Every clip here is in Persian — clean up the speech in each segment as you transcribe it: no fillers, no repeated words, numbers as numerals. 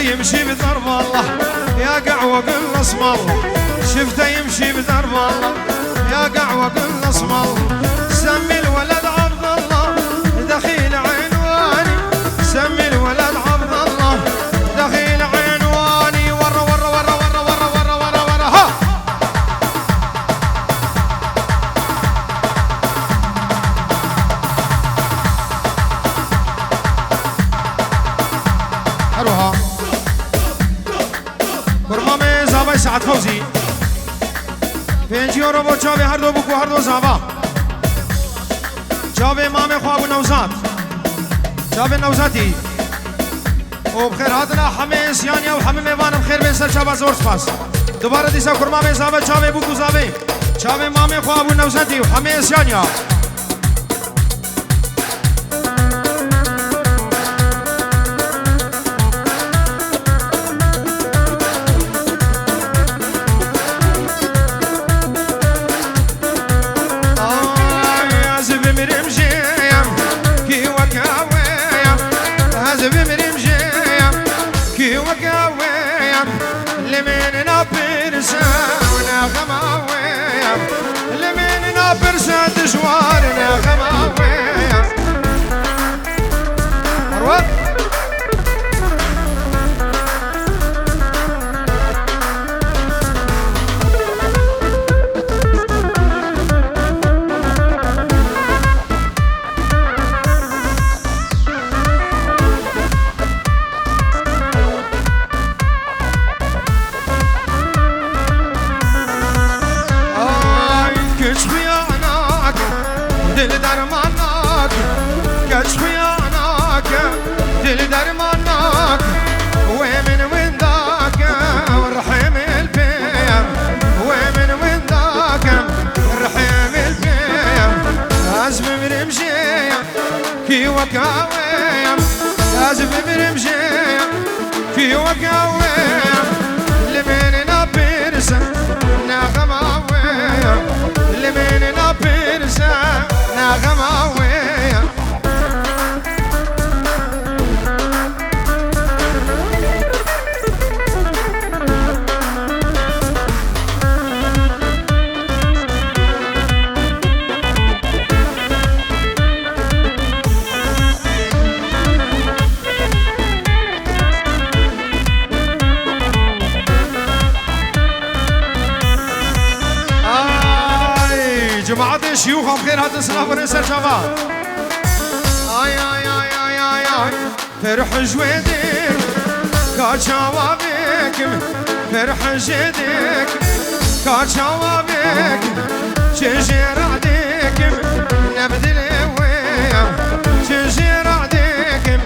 يمشي بدرب الله يا قعوة قل اسم الله شفته يمشي بدرب الله يا قعوة قل اسم الله سمي الولد عبد الله دخيل عنواني سمي الولد عبد الله دخيل عنواني ورا ورا ورا ورا ورا ورا ورا ورا ها حلوها برنامج زابای سعد فوزی 5 یورو با چاوی هر دو بکو هر دو زابا چاوی امام خواب نوزاد چاوی نوزادی و بخیر هاتنا همه سیانی و همه میوان بخیر بین سر چاوا زور سپاس دوباره دیسا کرمام زابا چاوی بکو زابی چاوی امام خواب نوزادی و همه سیانی دشوارنا غماوية مروة دل درمانك كشف يعناك دل درمانك ومن وين ذاك والرحم البيم ومن وين ذاك الرحم البيم لازم برمشي كي وكاويم لازم برمشي كي وكاويم لمن نبرس نغماويم لمن نبرس نغماوية جماعة الشيوخ بخير هذا السلام ونسر شباب آي آي آي آي آي آي فرح جويدك كاشوابك فرح جدك كاشوابك شجر عدك نبدل ويا شجر عدك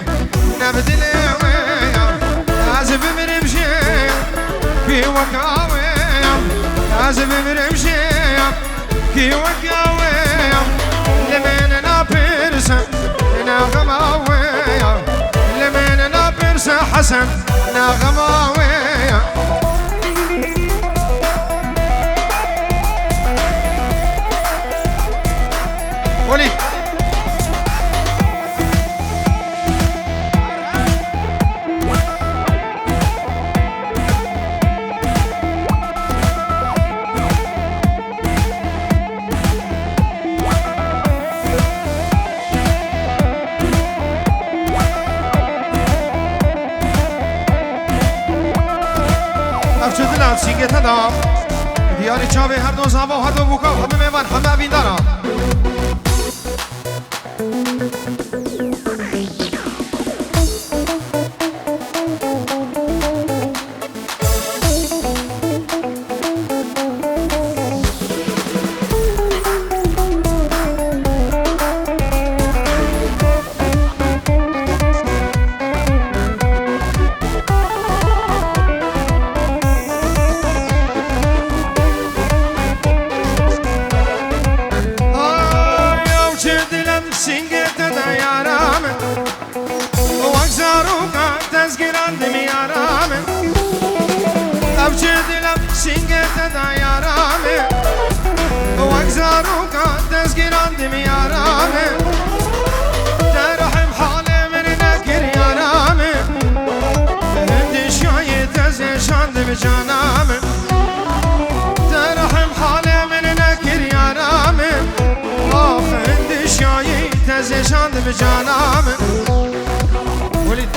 نبدل ويا لازم مرمشي في وكاوية لازم مرمشي كي وكاوية لمن نابرس نغماوية لمن نابرس حسن نغماوية ولي افشدلان سیگت هدا دیاری چاوی هر دو زاوا و هر دو بوکا و همه میوان همه بیندارا جانام ترحم حالي من نكر يا رام آخر شايي تزشان بجانام ولد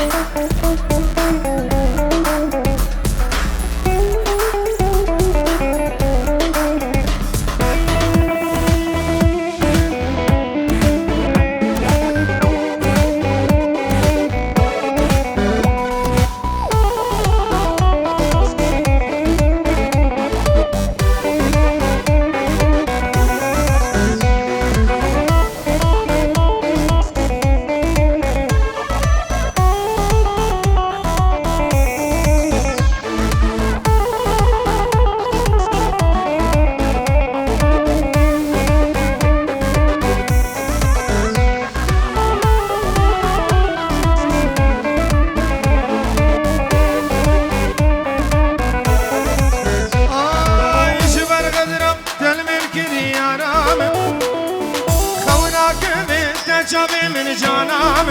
جابي من جانام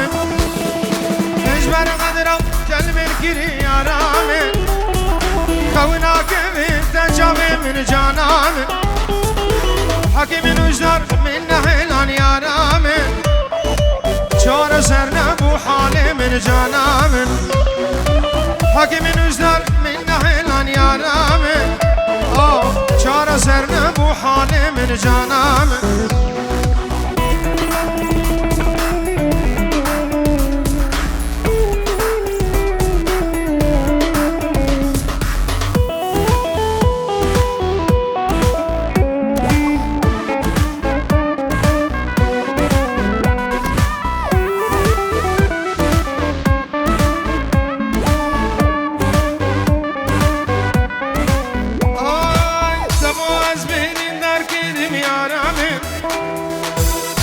اجبر قدرم كلم الكري يا رام كوناك انت جابي من جانام حكيم وجدر من نهلان يا رام شار سرنا بو حالي من جانام حكيم وجدر من نهلان يا رام شار سرنا بو حالي من جانام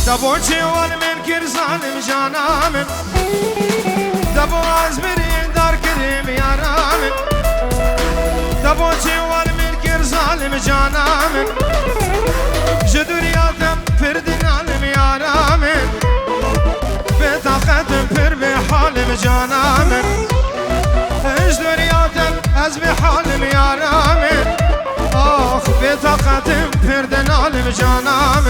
دبوچی وال من کر ظالم جانام دبو از بری دار کریم یارام دبوچی وال من کر ظالم جانام جدوریاتم پردن عالم یارام به طاقتم پر به حالم جانام جدوریاتم از به حالم یارام آخ به طاقتم پردن عالم جانام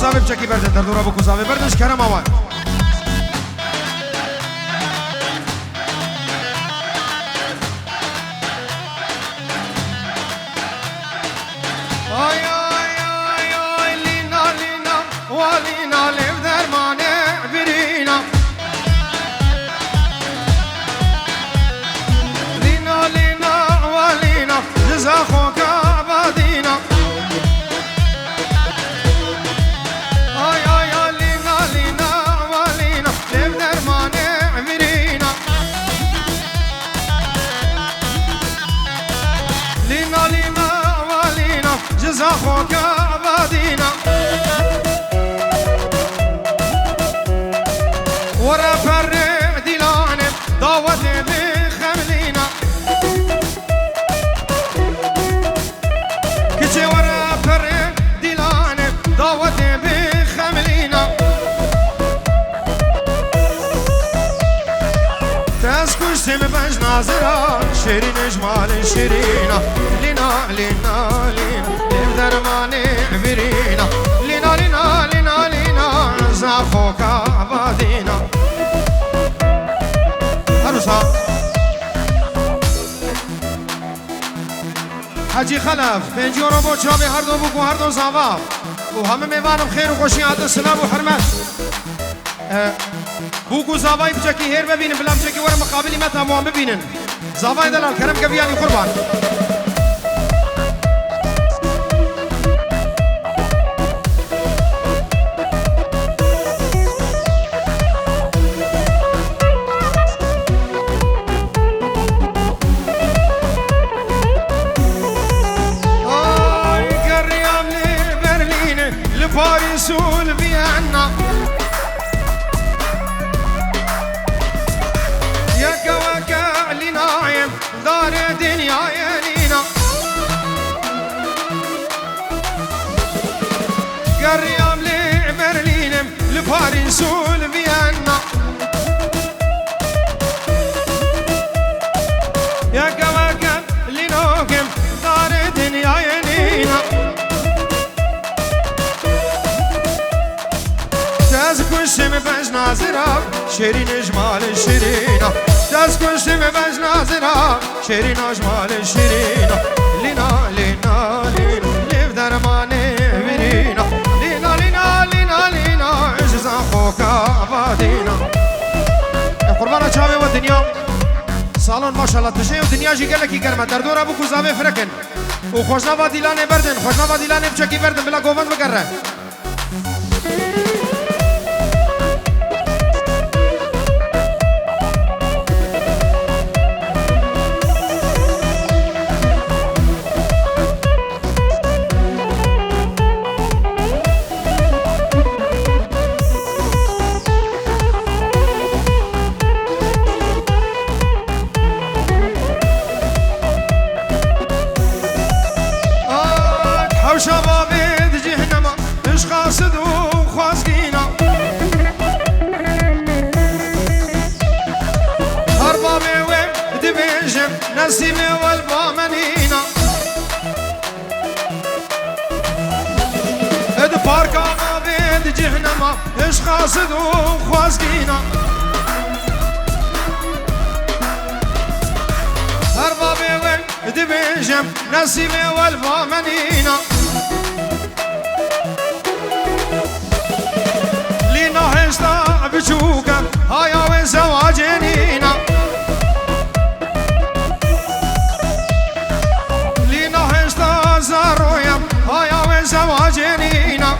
کوزاوی بچکی برده در دورا بو کوزاوی بردش کرم آوان آی آی آی آی لینا لینا و لینا لیو درمانه برینا لینا لینا و لینا جزا خوکا عبادینا جزا خوك عبادينا ورا فرق ديلانب دعوتي بخملينا كتي ورا فرق ديلانب دعوتي بخملينا تسكشتم بج ناظرة شيرين اجمال شيرينا لنا لنا لنا درماني برينا لنا لنا لنا لنا زاخوك عبادينا عروسا حاجی خلف پنجورو با چابی هر دو بکو هر دو زاوا و همه میوانم خیر و خوشی عدد سلام و حرمت بوکو زاوای بچکی هیر ببینن بلام چکی ورم مقابلی ما تمام ببینن زاوای دلال کرم کبیانی قربان رسول بينا يا كواكع لنايم دار دنيا يلينا قريام لبرلينم لباريس ولفيينا يا كواكب لنوكم دار دنيا يلينا تزكو شم بجنا زراب شيرين جمال شيرينا تزكو شم بجنا زراب شيرين جمال شيرينا لينا لينا لينا لف درماني ورينا لينا لينا لينا لينا عجز خوكا بادينا يا قربانا شاوي والدنيا سالون ماشاءالله تجي ودنيا جي قالك يقرمه دردور ابو كوزاوي فركن وخوشنا باديلانه بردن خوشنا باديلانه بچکی بردن بلا گوون بگره نسيمي والبامنينا اد باركا ما بيد جهنم ايش قاصد وخوازقينا هربابي وين دبيجم نسيمي والبامنينا لينا هشتا بشوكا هايا وين زواجينينا زارويا هايا وين زواجينينا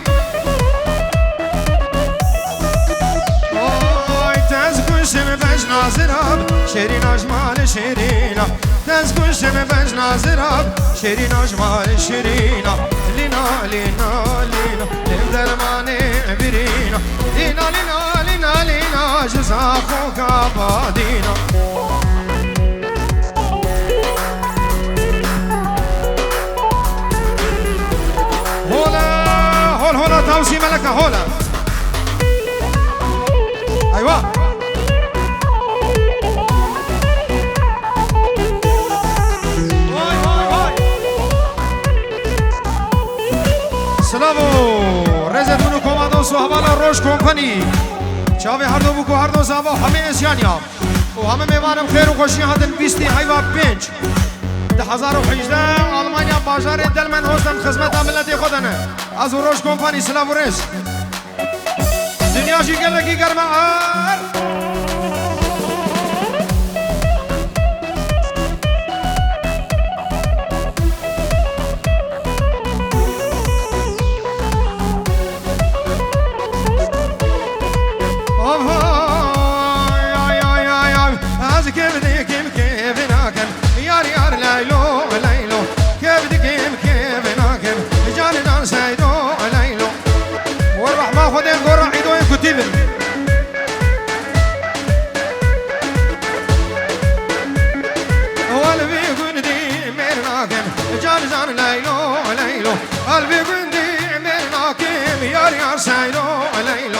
اوي تزكو شم بجنا زراب شيرين جمال شيرينا تزكو شم بجنا زراب شيرين جمال شيرينا لينا لينا لينا لمدرماني برينا لينا لينا لينا لينا جزا خوكا بادينا هولا توسي ملكة هولا أيوة سلامو رزدونو كوماندو سوهوالا روش كومپاني چاوي هر دو بكو هر دو زاوا همه اسيانيا و همه میوانم خير و خوشي هاتن بيستي هايوا بينج 2018 آلمانیا بازار دلمن هستم خدمت ملت خودنه از روش کمپانی سلام و رس دنیا جی گلگی گرمه قلبي بندي مناكم يا سايلو ليلو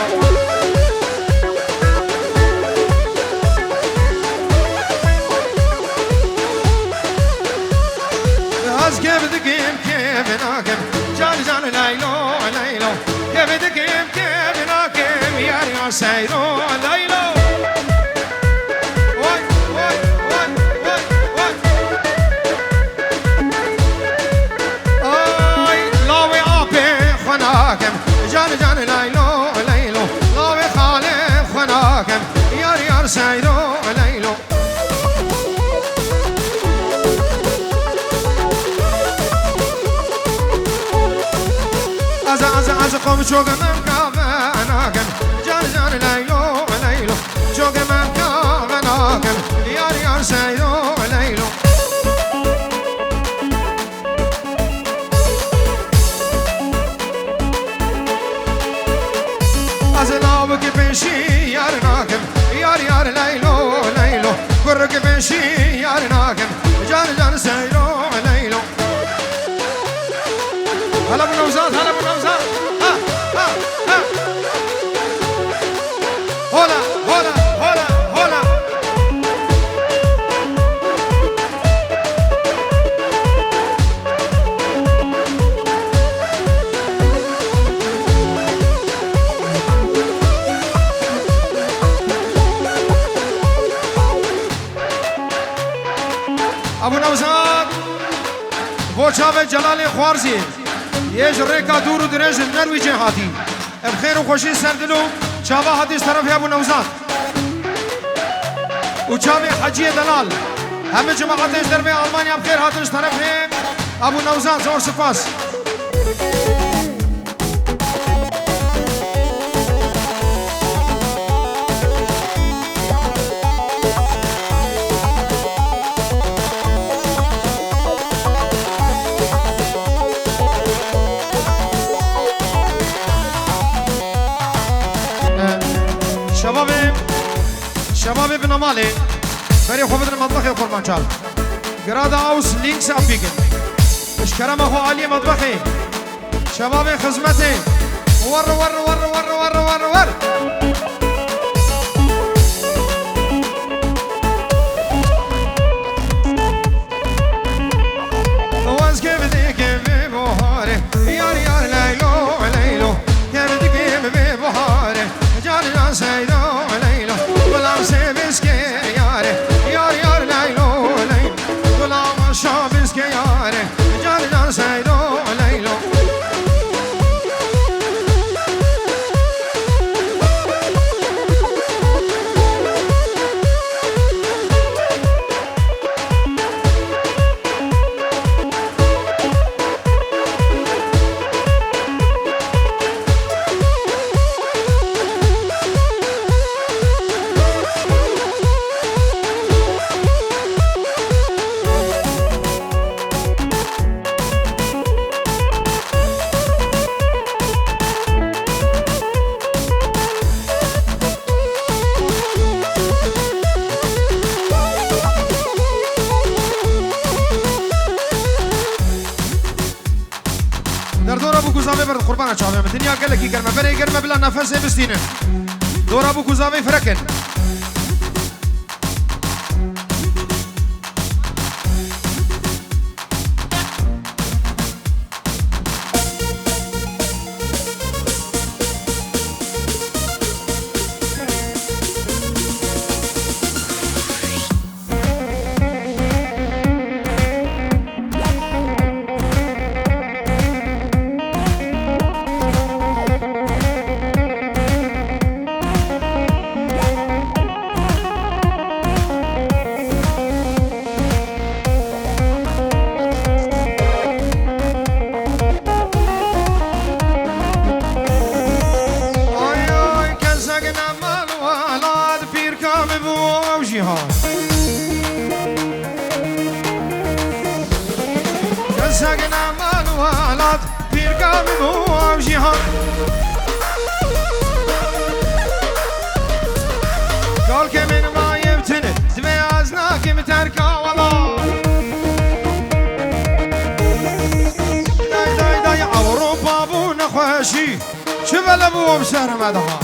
از كبدكم كيفناكم جان جان ليلو ليلو كبدكم كيفناكم يا سايلو ليلو جان جان ليلو ليلو لاوي خالف خناكم يار يار سايلو ليلو از قوم شوق من كافناكم جان جان ليلو ليلو شوق من كافناكم يار يار سايلو ليلو بشي يار ناكم يار يار ليلو ليلو قرق بشي يار ناكم جان جان سيلو ليلو هلا بنوزات هلا بنوزات ها ها ها هلا هلا هلا هلا ابو نوزاد بوچاوه جلال خوارزی یه ریکا دور و درنج نرویجه هاتی بخیر و خوشی سردلو چاوه هاتیش طرف ابو نوزاد و چاوه حجی دلال همه جماعتش در به آلمانیا بخیر هاتیش طرف ابو نوزاد زور سپاس شباب بنماله بري خوبدن مطبخي قربان چال گرادا اوس لينكس ابيگن اشكرم اخو علي مطبخي شباب خدمتي ور ور ور ور ور ور ور واز كبدي كبي بوهاره يار يار ليلو ليلو كبدي كبي بوهاره جار جار سيدو ليلو غلام سيبس كي ياره يار يار ليلو ليلو غلام شابس كي ياره جار جار سيدو ليلو در دور ابو گوزاوی برد قربان چاوه دنیا گلکی گرمه بره گرمه بلا نفس بستینه دور ابو گوزاوی فرکن ساقنا مال والد بيرقام بوام جهان قال كمن ما يبتني تبيازناك متركا والله داي داي داي اوروبا بو نخوشي شبل بوام شهر مدها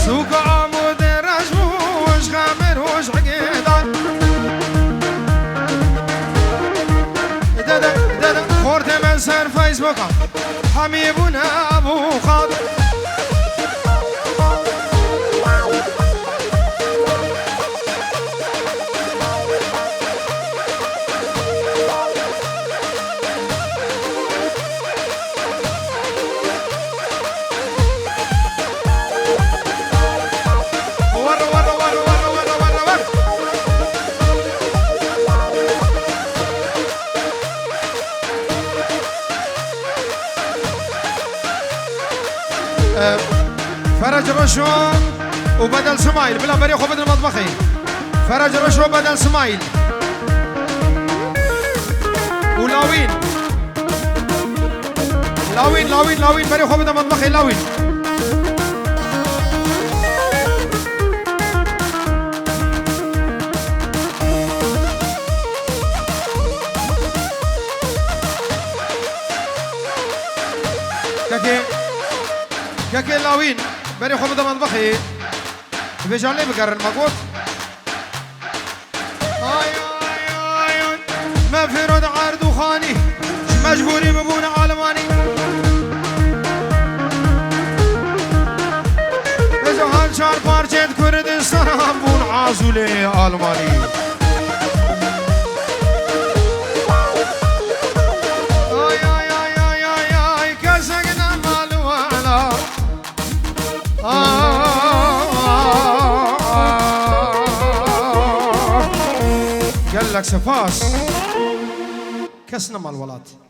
سوق عمود رجمو وش غامر وش عقيدان خورت من سر فيسبوك حميبنا ابو خاطر فرج رشو وبدل سمايل بلا بريخو بدل مطبخي فرج رشو بدل سمايل ولاوين لاوين بري خو بده مطبخي لاوين كاكي لاوين بري خو بده مطبخي بيجان لي بقرن مقوت ما في رد عرض وخاني مجبوري ببون عالماني إذا هالشار بارجت كردستان بون عازولي عالماني آي كسقنا مالو على قال لك سفاس كسنا مال ولاد